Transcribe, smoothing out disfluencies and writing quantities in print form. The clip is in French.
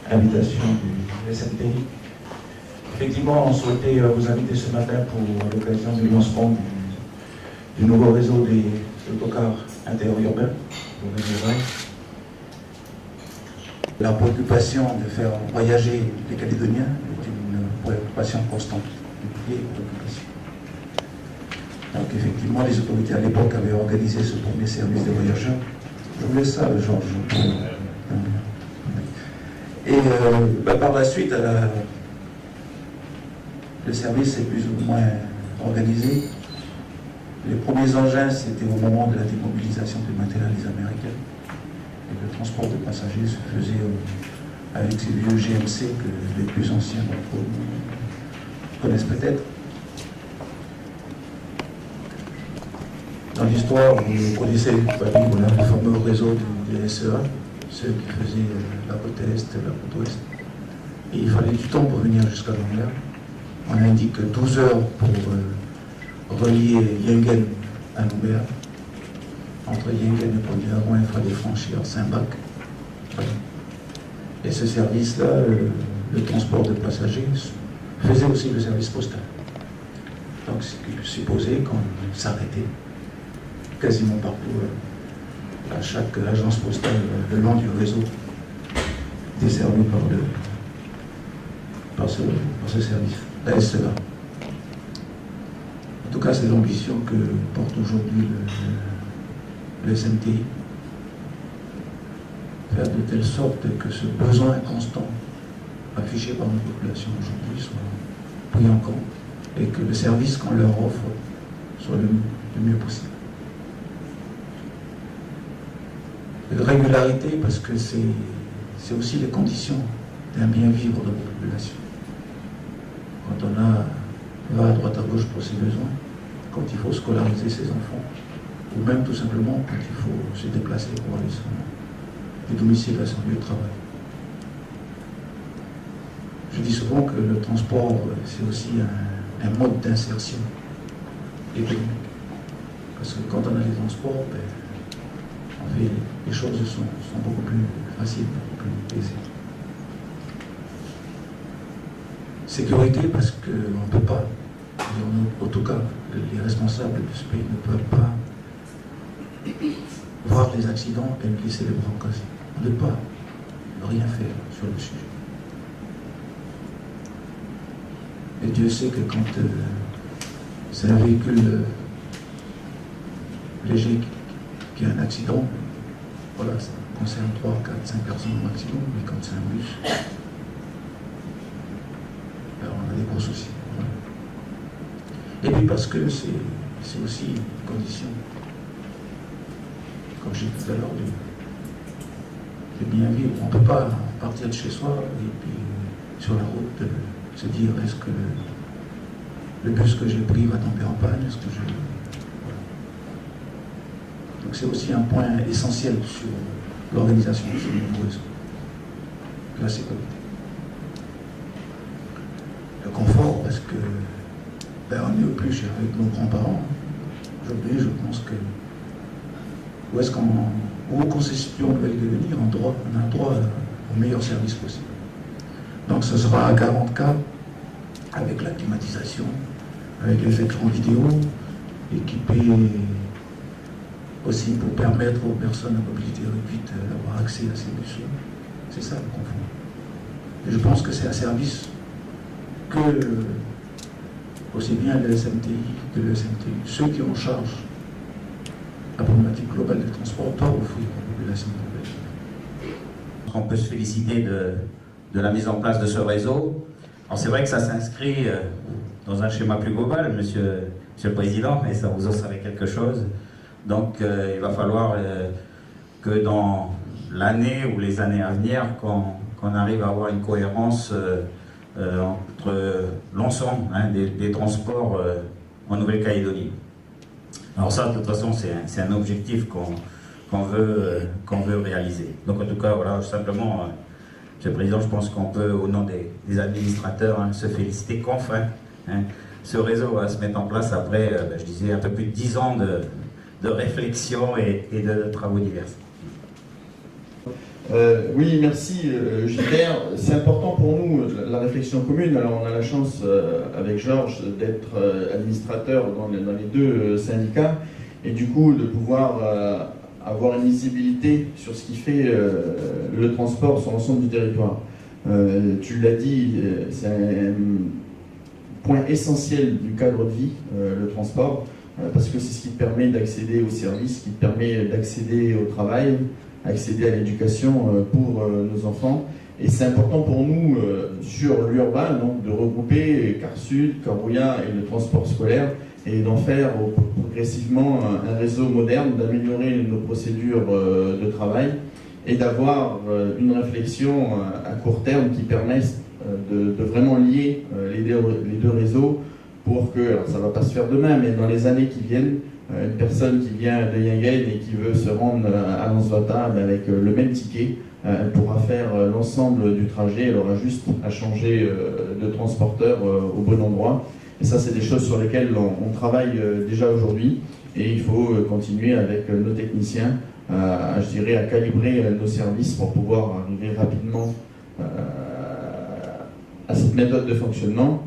Invitation du SMTI. Effectivement, on souhaitait vous inviter ce matin pour l'occasion du lancement du nouveau réseau des autocars interurbains pour les rails. La préoccupation de faire voyager les Calédoniens est une préoccupation constante. Donc effectivement, les autorités à l'époque avaient organisé ce premier service de voyageurs. Je vous laisse ça, Georges. Et par la suite, le service est plus ou moins organisé. Les premiers engins, c'était au moment de la démobilisation des matérialistes américains. Et le transport de passagers se faisait avec ces vieux GMC que les plus anciens d'entre vous connaissent peut-être. Dans l'histoire, vous connaissez le fameux réseau du SEA, ceux qui faisaient la côte Est, la côte Ouest. Et il fallait du temps pour venir jusqu'à Langley. On indique 12 heures pour relier Yingen à Nouméa. Entre Yingen et Pont-du-Laron, il fallait franchir Saint-Bac. Voilà. Et ce service-là, le transport de passagers, faisait aussi le service postal. Donc c'est supposé qu'on s'arrêtait quasiment partout, à chaque agence postale le long du réseau desservi par ce service, la SEA. En tout cas, c'est l'ambition que porte aujourd'hui le SMTI. Faire de telle sorte que ce besoin constant affiché par nos populations aujourd'hui soit pris en compte et que le service qu'on leur offre soit le mieux possible. De régularité, parce que c'est aussi les conditions d'un bien vivre de la population. Quand on va à droite à gauche pour ses besoins, quand il faut scolariser ses enfants, ou même tout simplement quand il faut se déplacer pour aller du domicile à son lieu de travail. Je dis souvent que le transport, c'est aussi un mode d'insertion économique. Parce que quand on a les transports, les choses sont beaucoup plus faciles, beaucoup plus aisées. Sécurité, parce qu'on ne peut pas, en tout cas, les responsables de ce pays ne peuvent pas voir les accidents et laisser les bras cassés. On ne peut pas rien faire sur le sujet. Et Dieu sait que quand c'est un véhicule léger qui a un accident, voilà, ça concerne 3, 4, 5 personnes au maximum, mais quand c'est un bus, alors on a des gros soucis. Voilà. Et puis parce que c'est aussi une condition, comme j'ai dit tout à l'heure, de bien vivre. On ne peut pas partir de chez soi et puis sur la route se dire est-ce que le bus que j'ai pris va tomber en panne, est-ce que voilà. Donc c'est aussi un point essentiel sur l'organisation de ce nouveau réseau. La sécurité. Le confort, parce que on est au plus cher avec nos grands-parents. Aujourd'hui, je pense que où qu'on se situe en Nouvelle-Calédonie, on a un droit au meilleur service possible. Donc ce sera à 40K, avec la climatisation, avec les écrans vidéo, équipés aussi pour permettre aux personnes à mobilité réduite d'avoir accès à ces bus. C'est ça le confort. Et je pense que c'est un service que aussi bien le SMTI que le SMTI, ceux qui ont en charge la problématique globale des transports, doivent offrir à la population. On peut se féliciter de la mise en place de ce réseau. Alors c'est vrai que ça s'inscrit dans un schéma plus global, monsieur le Président, mais ça vous en savez quelque chose. Donc il va falloir que dans l'année ou les années à venir, qu'on arrive à avoir une cohérence entre l'ensemble des transports en Nouvelle-Calédonie. Alors ça, de toute façon, c'est un objectif qu'on veut réaliser. Donc en tout cas, voilà, simplement, Monsieur le Président, je pense qu'on peut, au nom des administrateurs, se féliciter qu'enfin, ce réseau va se mettre en place après, je disais, un peu plus de 10 ans de réflexion et de travaux divers. Oui, merci Gilbert. C'est important pour nous, la réflexion commune. Alors on a la chance avec Georges d'être administrateur dans les deux syndicats et du coup de pouvoir avoir une visibilité sur ce qui fait le transport sur l'ensemble du territoire. Tu l'as dit, c'est un point essentiel du cadre de vie, le transport, parce que c'est ce qui te permet d'accéder aux services, qui te permet d'accéder au travail, accéder à l'éducation pour nos enfants. Et c'est important pour nous, sur l'urbain, donc de regrouper Car Sud, Carouilla et le transport scolaire, et d'en faire progressivement un réseau moderne, d'améliorer nos procédures de travail, et d'avoir une réflexion à court terme qui permette de vraiment lier les deux réseaux pour que, alors ça ne va pas se faire demain, mais dans les années qui viennent, une personne qui vient de Yingen et qui veut se rendre à Lansvata, avec le même ticket, elle pourra faire l'ensemble du trajet, elle aura juste à changer de transporteur au bon endroit. Et ça, c'est des choses sur lesquelles on travaille déjà aujourd'hui, et il faut continuer avec nos techniciens je dirais, à calibrer nos services pour pouvoir arriver rapidement à cette méthode de fonctionnement.